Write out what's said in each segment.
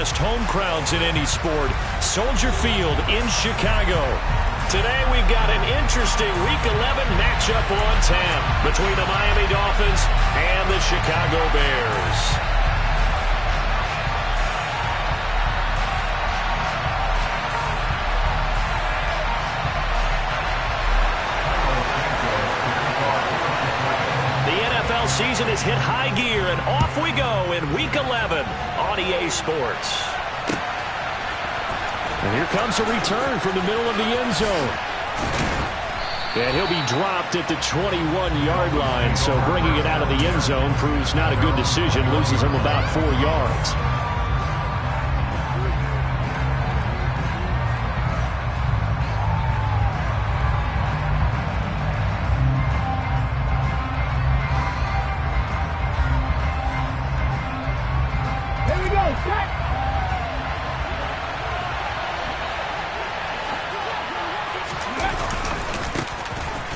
loudest home crowds in any sport, Soldier Field in Chicago. Today we've got an interesting Week 11 matchup on tap between the Miami Dolphins and the Chicago Bears. Season has hit high gear, and off we go in Week 11 on EA Sports. And here comes a return from the middle of the end zone. And he'll be dropped at the 21-yard line, so bringing it out of the end zone proves not a good decision, loses him about 4 yards.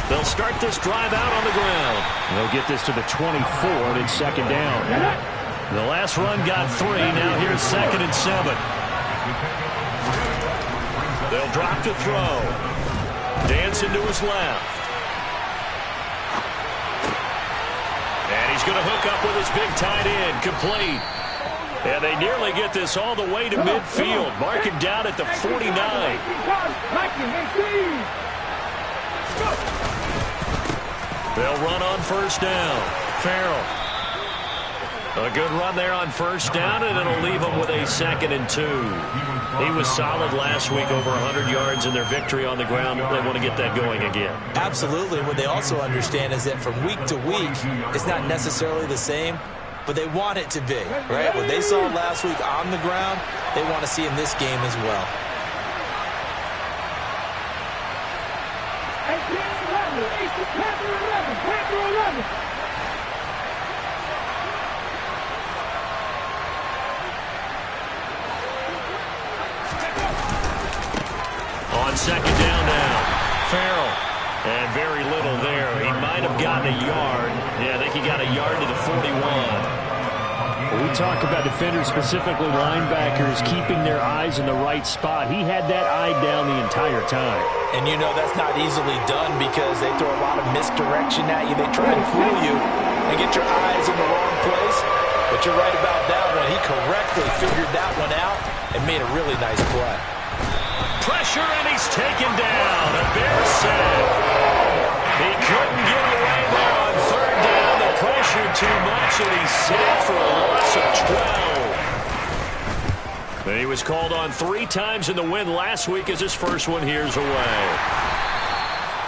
They'll start this drive out on the ground. They'll get this to the 24, and it's second down. The last run got 3. Now here's 2nd and 7. They'll drop to throw. Dancing to his left. And he's going to hook up with his big tight end. Complete. And they nearly get this all the way to midfield. Mark him down at the 49. They'll run on first down. Farrell. A good run there on first down, and it'll leave them with a 2nd and 2. He was solid last week, over 100 yards in their victory on the ground. They want to get that going again. Absolutely. What they also understand is that from week to week, it's not necessarily the same, but they want it to be, right? What they saw last week on the ground, they want to see in this game as well. On second down now, Farrell. And very little there. He might have gotten a yard. Yeah, I think he got a yard to the 41. When we talk about defenders, specifically linebackers, keeping their eyes in the right spot, he had that eye down the entire time. And you know that's not easily done because they throw a lot of misdirection at you. They try and fool you and get your eyes in the wrong place. But you're right about that one. He correctly figured that one out and made a really nice play. Pressure, and he's taken down. A Bears sack. He couldn't get away there on third down. The pressure too much, and he's sacked for a loss of 12. And he was called on 3 times in the win last week as his first one here's away.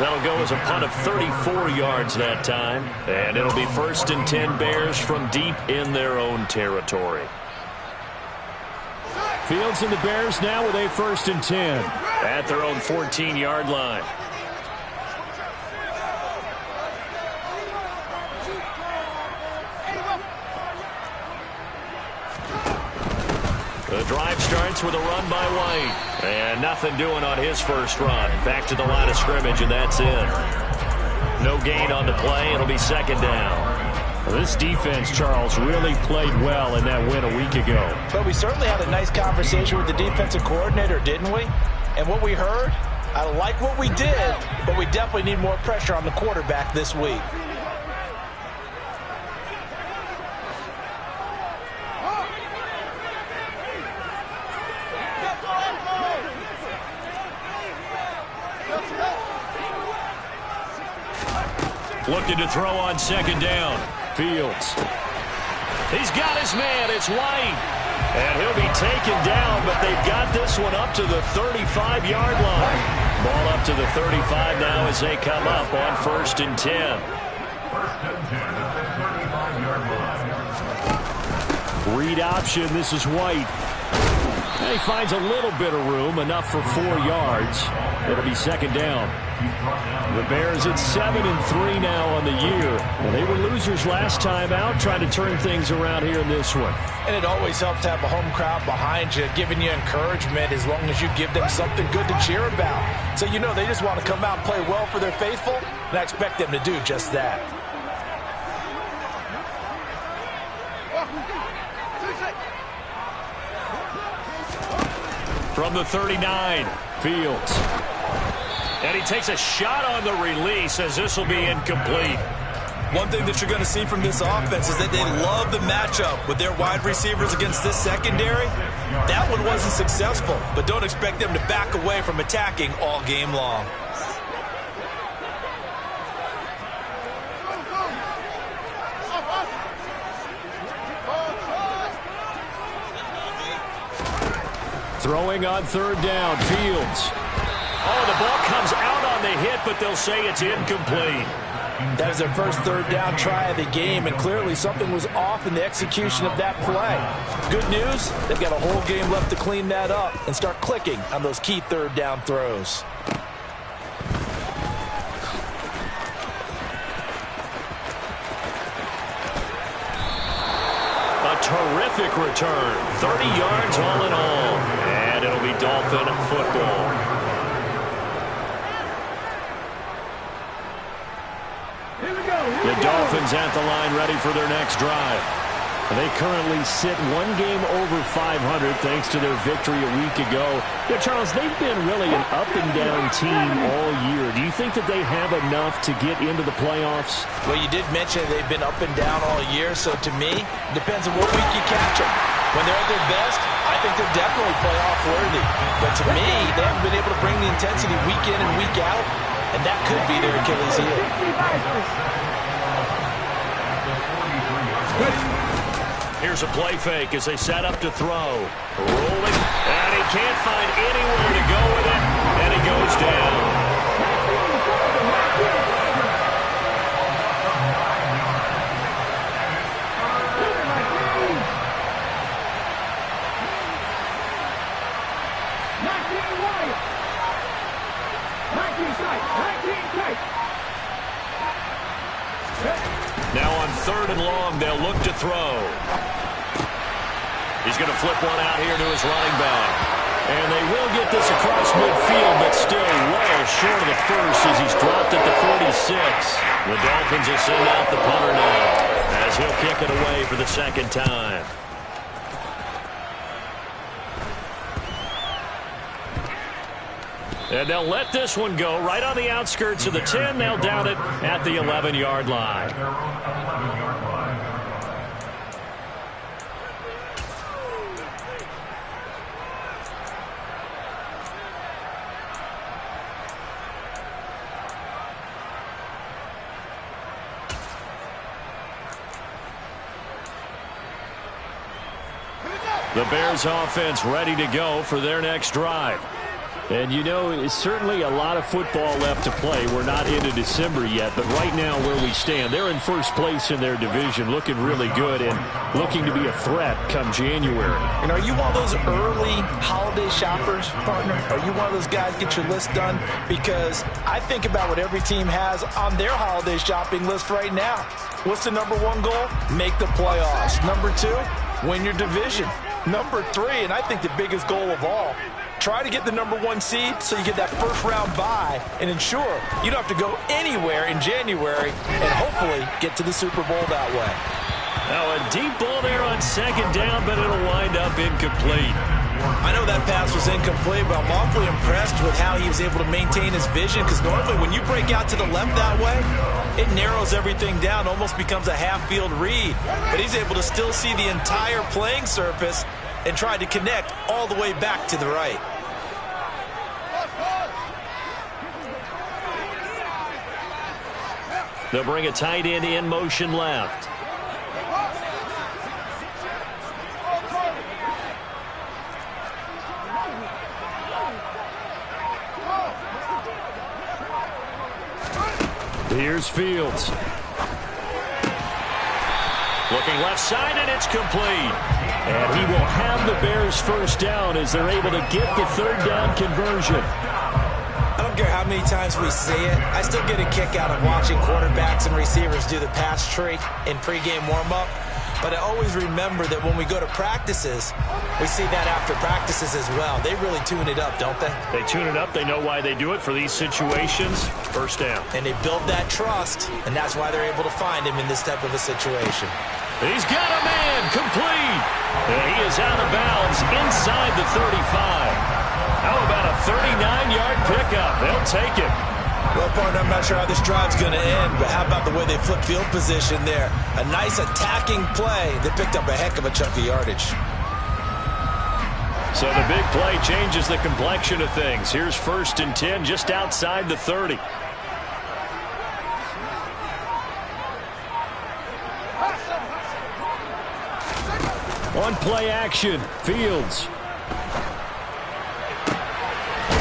That'll go as a punt of 34 yards that time. And it'll be 1st and 10 Bears from deep in their own territory. Fields and the Bears now with a 1st and 10. At their own 14-yard line. The drive starts with a run by White. And nothing doing on his first run. Back to the line of scrimmage, and that's it. No gain on the play. It'll be second down. Well, this defense, Charles, really played well in that win a week ago. But we certainly had a nice conversation with the defensive coordinator, didn't we? And what we heard, I like what we did, but we definitely need more pressure on the quarterback this week. Looking to throw on second down. Fields. He's got his man. It's White. And he'll be taken down, but they've got this one up to the 35-yard line. Ball up to the 35 now as they come up on 1st and 10. Read option. This is White. And he finds a little bit of room, enough for 4 yards. It'll be second down. The Bears at 7-3 now on the year. Well, they were losers last time out, trying to turn things around here in this one. And it always helps to have a home crowd behind you, giving you encouragement as long as you give them something good to cheer about. So you know they just want to come out and play well for their faithful, and I expect them to do just that. From the 39, Fields. And he takes a shot on the release as this will be incomplete. One thing that you're going to see from this offense is that they love the matchup with their wide receivers against this secondary. That one wasn't successful, but don't expect them to back away from attacking all game long. Throwing on third down, Fields. Oh, the ball comes out on the hit, but they'll say it's incomplete. That was their first third down try of the game, and clearly something was off in the execution of that play. Good news, they've got a whole game left to clean that up and start clicking on those key third down throws. A terrific return, 30 yards all in all, and it'll be Dolphin football. The Dolphins at the line ready for their next drive. They currently sit one game over 500 thanks to their victory a week ago. Yeah, Charles, they've been really an up-and-down team all year. Do you think that they have enough to get into the playoffs? Well, you did mention they've been up and down all year, so to me, it depends on what week you catch them. When they're at their best, I think they're definitely playoff worthy. But to me, they haven't been able to bring the intensity week in and week out, and that could be their Achilles heel. Here's a play fake as they set up to throw. Rolling, and he can't find anywhere to go with it, and he goes down. Now on third and long, they'll look to throw. He's going to flip one out here to his running back. And they will get this across midfield, but still well short of the first as he's dropped at the 46. The Dolphins will send out the punter now as he'll kick it away for the second time. And they'll let this one go right on the outskirts of the 10. They'll down it at the 11-yard line. The Bears offense ready to go for their next drive. And, you know, it's certainly a lot of football left to play. We're not into December yet, but right now where we stand, they're in first place in their division, looking really good and looking to be a threat come January. And are you one of those early holiday shoppers, partner? Are you one of those guys get your list done? Because I think about what every team has on their holiday shopping list right now. What's the number one goal? Make the playoffs. Number two, win your division. Number three, and I think the biggest goal of all, try to get the number one seed so you get that first round bye and ensure you don't have to go anywhere in January and hopefully get to the Super Bowl that way. Now a deep ball there on second down, but it'll wind up incomplete. I know that pass was incomplete, but I'm awfully impressed with how he was able to maintain his vision, because normally when you break out to the left that way, it narrows everything down, almost becomes a half-field read. But he's able to still see the entire playing surface and try to connect all the way back to the right. They'll bring a tight end in motion left. Here's Fields. Looking left side, and it's complete. And he will have the Bears first down as they're able to get the third down conversion. I don't care how many times we see it. I still get a kick out of watching quarterbacks and receivers do the pass tree in pregame warm-up. But I always remember that when we go to practices, we see that after practices as well. They really tune it up, don't they? They tune it up. They know why they do it for these situations. First down. And they build that trust, and that's why they're able to find him in this type of a situation. He's got a man complete. And he is out of bounds inside the 35. How about a 39-yard pickup? They'll take it. Well, partner, I'm not sure how this drive's going to end, but how about the way they flip field position there? A nice attacking play. They picked up a heck of a chunk of yardage. So the big play changes the complexion of things. Here's 1st and 10 just outside the 30. On play action, Fields.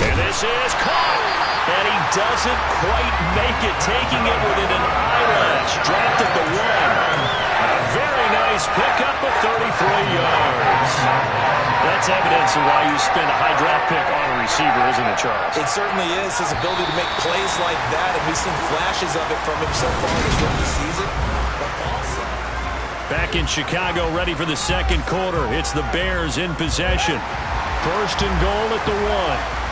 And this is caught. And he doesn't quite make it, taking it within an eyelash. Dropped at the 1. A very nice pickup of 33 yards. That's evidence of why you spend a high draft pick on a receiver, isn't it, Charles? It certainly is. His ability to make plays like that, and we've seen flashes of it from him so far this rookie season. But also, back in Chicago, ready for the second quarter. It's the Bears in possession. 1st and goal at the 1.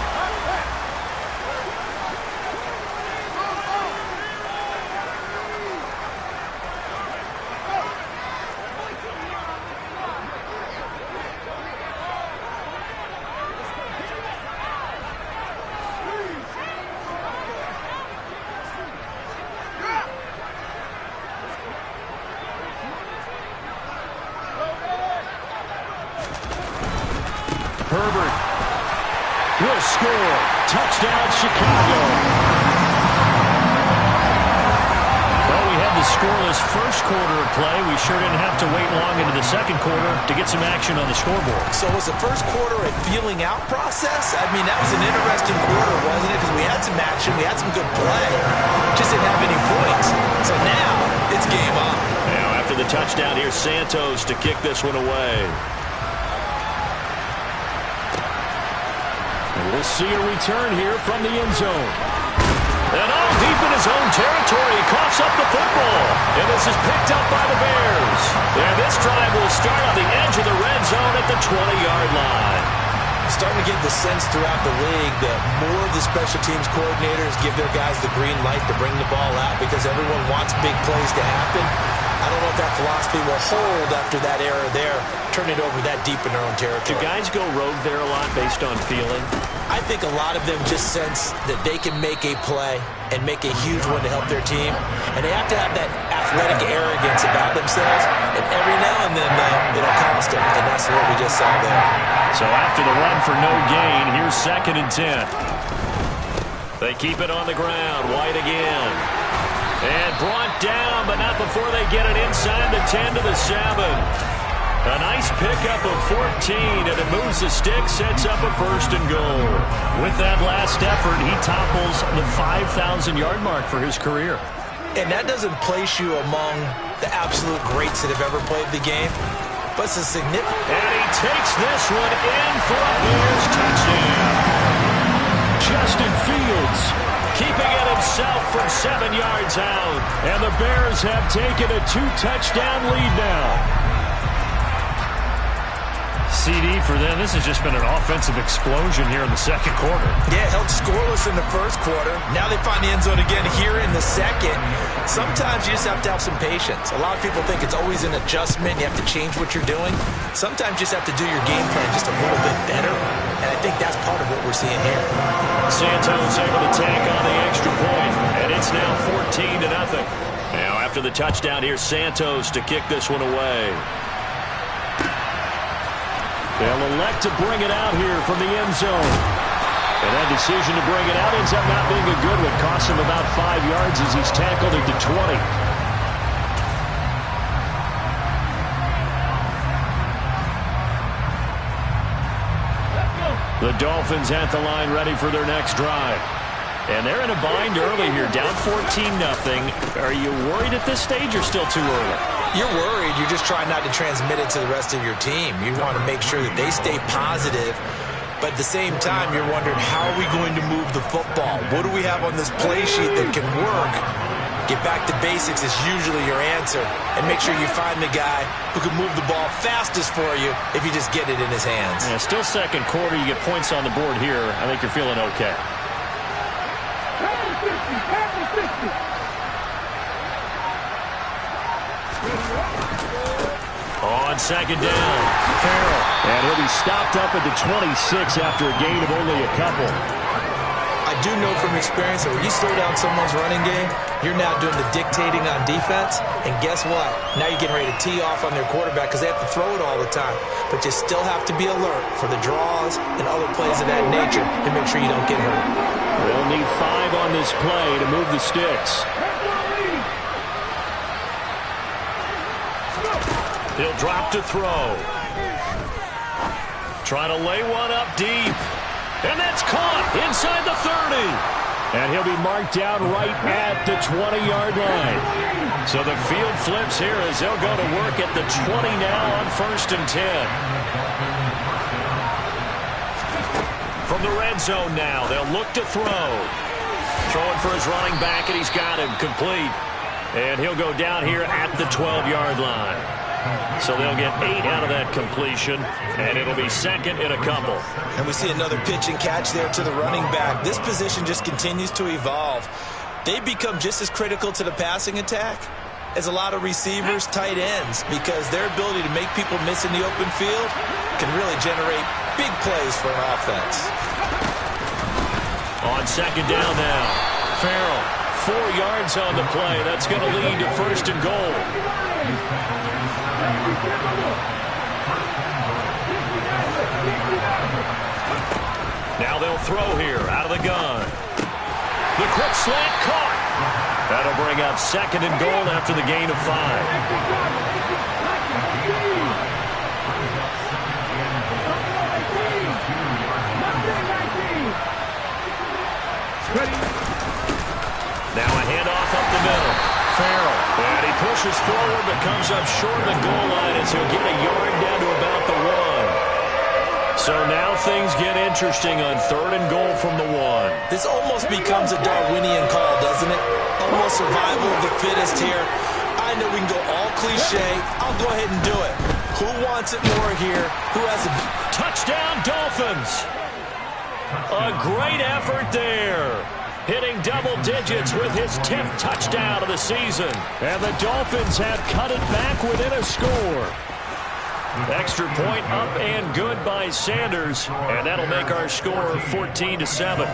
Herbert will score. Touchdown, Chicago. Well, we had the scoreless first quarter of play. We sure didn't have to wait long into the second quarter to get some action on the scoreboard. So was the first quarter a feeling out process? I mean, that was an interesting quarter, wasn't it? Because we had some action, we had some good play. Just didn't have any points. So now it's game on. Now after the touchdown, here's Santos to kick this one away. We'll see a return here from the end zone. And all deep in his own territory, he coughs up the football. And this is picked up by the Bears. And this drive will start on the edge of the red zone at the 20-yard line. Starting to get the sense throughout the league that more of the special teams coordinators give their guys the green light to bring the ball out because everyone wants big plays to happen. I don't know if that philosophy will hold after that era there, turn it over that deep in their own territory. Do guys go rogue there a lot based on feeling? I think a lot of them just sense that they can make a play and make a huge one to help their team. And they have to have that athletic arrogance about themselves. And every now and then, though, it'll cost them. And that's what we just saw there. So after the run for no gain, here's 2nd and 10. They keep it on the ground. White again. And brought down, but not before they get it inside the 10 to the 7. A nice pickup of 14, and it moves the stick, sets up a 1st and goal. With that last effort, he topples the 5,000-yard mark for his career. And that doesn't place you among the absolute greats that have ever played the game, but it's a significant. And he takes this one in for a Bears touchdown. Justin Fields keeping it himself from 7 yards out. And the Bears have taken a 2-touchdown lead now. CD for them. This has just been an offensive explosion here in the second quarter. Yeah, held scoreless in the first quarter. Now they find the end zone again here in the second. Sometimes you just have to have some patience. A lot of people think it's always an adjustment. You have to change what you're doing. Sometimes you just have to do your game plan just a little bit better. And I think that's part of what we're seeing here. Santos able to tack on the extra point, and it's now 14-0. Now after the touchdown, here's Santos to kick this one away. They'll elect to bring it out here from the end zone. And that decision to bring it out ends up not being a good one. Costs him about 5 yards as he's tackled at the 20. The Dolphins at the line ready for their next drive. And they're in a bind early here, down 14-0. Are you worried at this stage or still too early? You're worried. You're just trying not to transmit it to the rest of your team. You want to make sure that they stay positive. But at the same time, you're wondering, how are we going to move the football? What do we have on this play sheet that can work? Get back to basics is usually your answer. And make sure you find the guy who can move the ball fastest for you if you just get it in his hands. Yeah, still second quarter. You get points on the board here. I think you're feeling okay. On second down, Farrell. And he'll be stopped up at the 26 after a gain of only a couple. I do know from experience that when you slow down someone's running game, you're now doing the dictating on defense. And guess what? Now you're getting ready to tee off on their quarterback because they have to throw it all the time. But you still have to be alert for the draws and other plays of that nature to make sure you don't get hurt. They'll need 5 on this play to move the sticks. He'll drop to throw. Trying to lay one up deep. And that's caught inside the 30. And he'll be marked down right at the 20-yard line. So the field flips here as they'll go to work at the 20 now on 1st and 10. From the red zone now, they'll look to throw. Throwing for his running back, and he's got him complete. And he'll go down here at the 12-yard line. So they'll get 8 out of that completion, and it'll be second in a couple. And we see another pitch and catch there to the running back. This position just continues to evolve. They become just as critical to the passing attack as a lot of receivers, tight ends, because their ability to make people miss in the open field can really generate big plays for an offense. On second down now, Farrell, 4 yards on the play. That's going to lead to 1st and goal. Now they'll throw here out of the gun. The quick slant caught. That'll bring up 2nd and goal after the gain of 5. Now a handoff up the middle. Farrell. And he pushes forward but comes up short of the goal line as he'll get a yard down to about the 1. So now things get interesting on 3rd and goal from the 1. This almost becomes a Darwinian call, doesn't it? Almost survival of the fittest here. I know we can go all cliche. I'll go ahead and do it. Who wants it more here? Who has a touchdown, Dolphins? A great effort there. Hitting double digits with his 10th touchdown of the season. And the Dolphins have cut it back within a score. Extra point up and good by Sanders. And that'll make our score 14-7.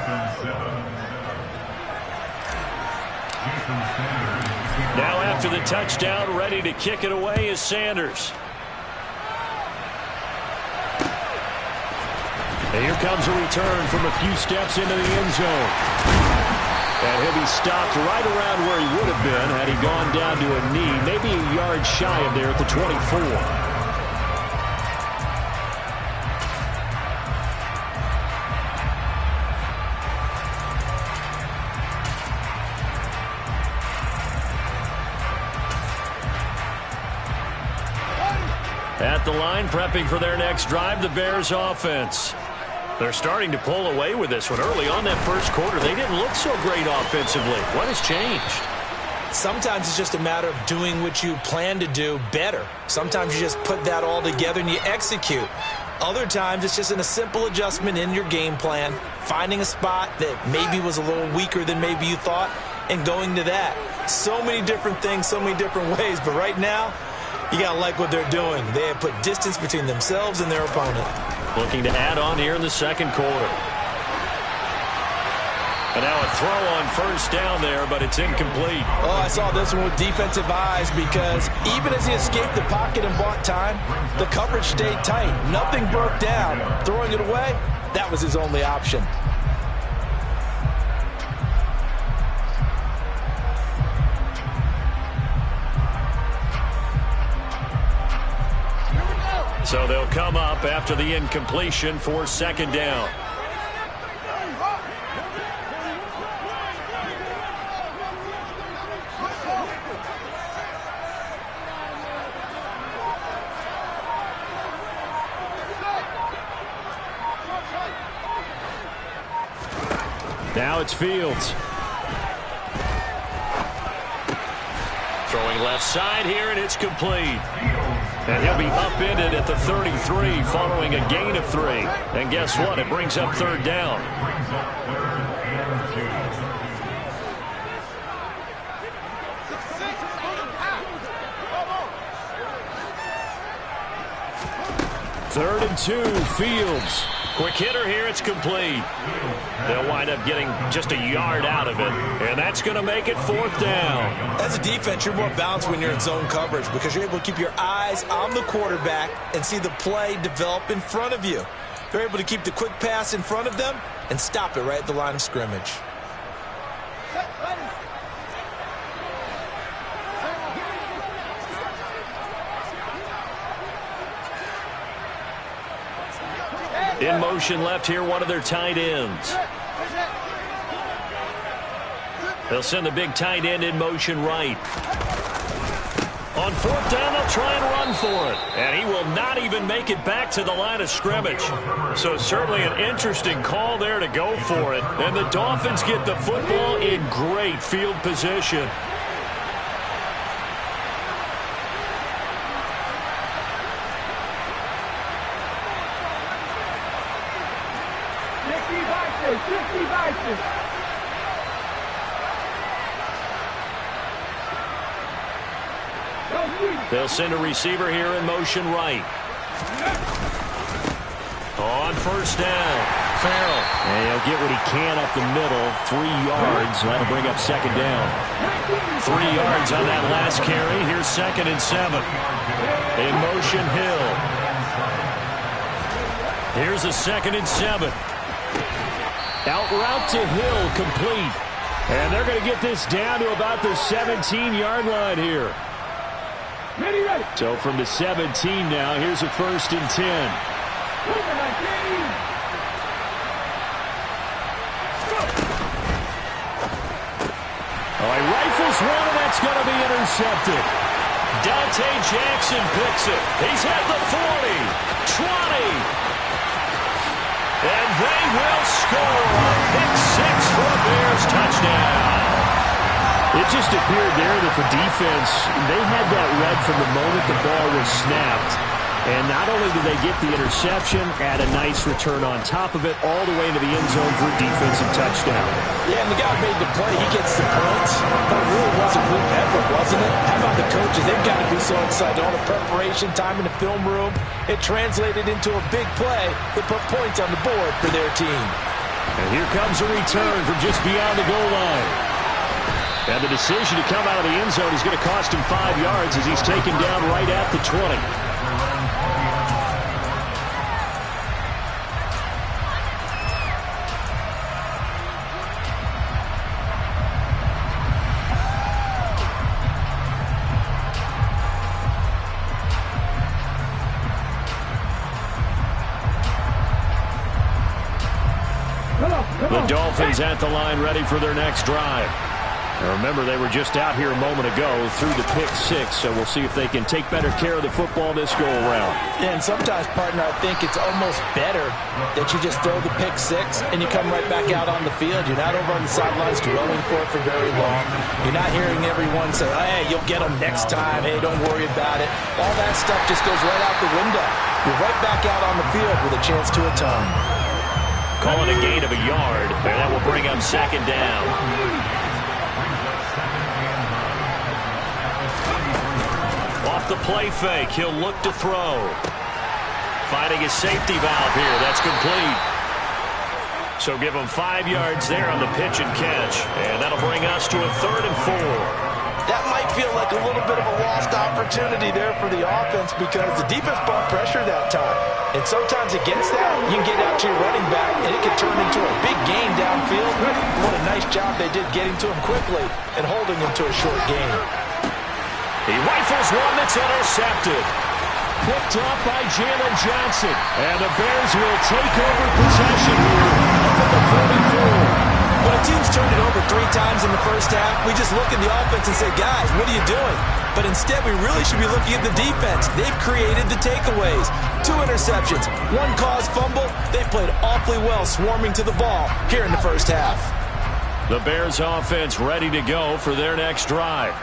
Now after the touchdown, ready to kick it away is Sanders. And here comes a return from a few steps into the end zone. And he'll be stopped right around where he would have been had he gone down to a knee, maybe a yard shy of there at the 24. At the line, prepping for their next drive, the Bears offense. They're starting to pull away with this one. Early on that first quarter, they didn't look so great offensively. What has changed? Sometimes it's just a matter of doing what you plan to do better. Sometimes you just put that all together and you execute. Other times it's just in a simple adjustment in your game plan, finding a spot that maybe was a little weaker than maybe you thought, and going to that. So many different things, so many different ways, but right now, you got to like what they're doing. They have put distance between themselves and their opponent. Looking to add on here in the second quarter. And now a throw on 1st down there, but it's incomplete. Oh, I saw this one with defensive eyes because even as he escaped the pocket and bought time, the coverage stayed tight. Nothing broke down. Throwing it away, that was his only option. So they'll come up after the incompletion for 2nd down. Now it's Fields. Throwing left side here, and it's complete. And he'll be upended at the 33 following a gain of 3. And guess what? It brings up 3rd down. 3rd and 2, Fields. Quick hitter here, it's complete. They'll wind up getting just a yard out of it, and that's going to make it 4th down. As a defense, you're more balanced when you're in zone coverage because you're able to keep your eyes on the quarterback and see the play develop in front of you. They're able to keep the quick pass in front of them and stop it right at the line of scrimmage. In motion left here, one of their tight ends. They'll send the big tight end in motion right. On 4th down, they'll try and run for it. And he will not even make it back to the line of scrimmage. So certainly an interesting call there to go for it. And the Dolphins get the football in great field position. They'll send a receiver here in motion right. On 1st down, Farrell. And he'll get what he can up the middle, 3 yards. That'll bring up 2nd down. 3 yards on that last carry. Here's 2nd and 7. In motion, Hill. Here's a 2nd and 7. Out route to Hill, complete. And they're going to get this down to about the 17-yard line here. So from the 17 now, here's a 1st and 10. Oh, he rifles one, and that's going to be intercepted. Dante Jackson picks it. He's at the 40, 20. And they will score a pick 6 for a Bears touchdown. It just appeared there that the defense, they had that read from the moment the ball was snapped. And not only did they get the interception, add a nice return on top of it, all the way into the end zone for a defensive touchdown. Yeah, and the guy who made the play, he gets the points. But it really was a group effort, wasn't it? How about the coaches? They've got to be so excited. All the preparation time in the film room, it translated into a big play that put points on the board for their team. And here comes a return from just beyond the goal line. And the decision to come out of the end zone is going to cost him 5 yards as he's taken down right at the 20. The Dolphins at the line ready for their next drive. Now remember, they were just out here a moment ago through the pick 6, so we'll see if they can take better care of the football this go-around. Yeah, and sometimes, partner, I think it's almost better that you just throw the pick 6 and you come right back out on the field. You're not over on the sidelines dwelling for it for very long. You're not hearing everyone say, oh, hey, you'll get them next time. Hey, don't worry about it. All that stuff just goes right out the window. You're right back out on the field with a chance to atone. Calling a gain of a yard, and that will bring up 2nd down. Off the play fake, he'll look to throw. Finding his safety valve here, that's complete. So give him 5 yards there on the pitch and catch, and that'll bring us to a 3rd and 4. That might feel like a little bit of a lost opportunity there for the offense because the defense brought pressure that time. And sometimes against that, you can get out to your running back, and it can turn into a big gain downfield. What a nice job they did getting to him quickly and holding him to a short gain. He rifles one that's intercepted. Picked off by Jalen Johnson. And the Bears will take over possession here up at the 44. When a team's turned it over 3 times in the first half, we just look at the offense and say, guys, what are you doing? But instead, we really should be looking at the defense. They've created the takeaways. 2 interceptions, 1 caused fumble. They've played awfully well swarming to the ball here in the first half. The Bears offense ready to go for their next drive.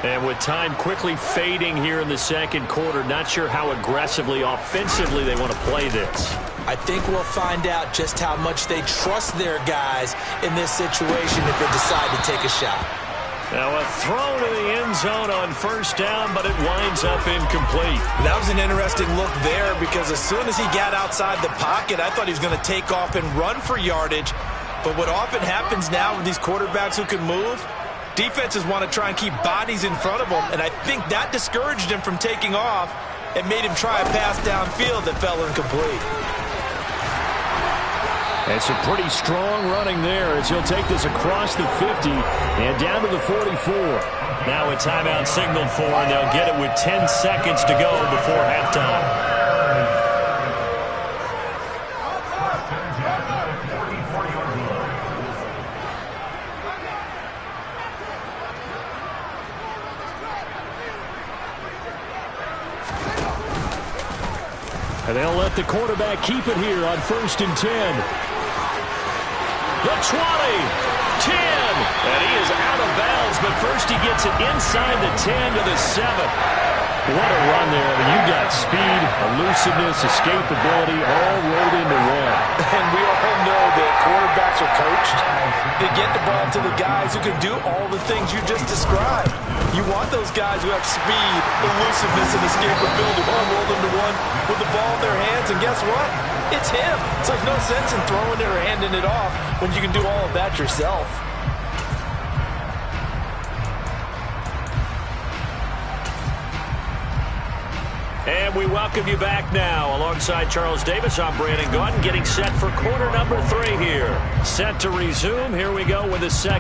And with time quickly fading here in the second quarter, not sure how aggressively, offensively they want to play this. I think we'll find out just how much they trust their guys in this situation if they decide to take a shot. Now a throw to the end zone on first down, but it winds up incomplete. That was an interesting look there because as soon as he got outside the pocket, I thought he was going to take off and run for yardage. But what often happens now with these quarterbacks who can move, defenses want to try and keep bodies in front of them, and I think that discouraged him from taking off and made him try a pass downfield that fell incomplete. And some pretty strong running there as he'll take this across the 50 and down to the 44. Now a timeout signaled for, and they'll get it with 10 seconds to go before halftime. And they'll let the quarterback keep it here on 1st and 10. The 20, 10, and he is out of bounds, but first he gets it inside the 10 to the 7. What a run there. I mean, you got speed, elusiveness, escapability all rolled into one. And we all know that quarterbacks are coached to get the ball to the guys who can do all the things you just described. You want those guys who have speed, elusiveness, and escapability all rolled into one with the ball in their hands. And guess what? It's him. It's like no sense in throwing it or handing it off when you can do all of that yourself. And we welcome you back now. Alongside Charles Davis, I'm Brandon Gaudin, getting set for quarter number 3 here. Set to resume. Here we go with the second.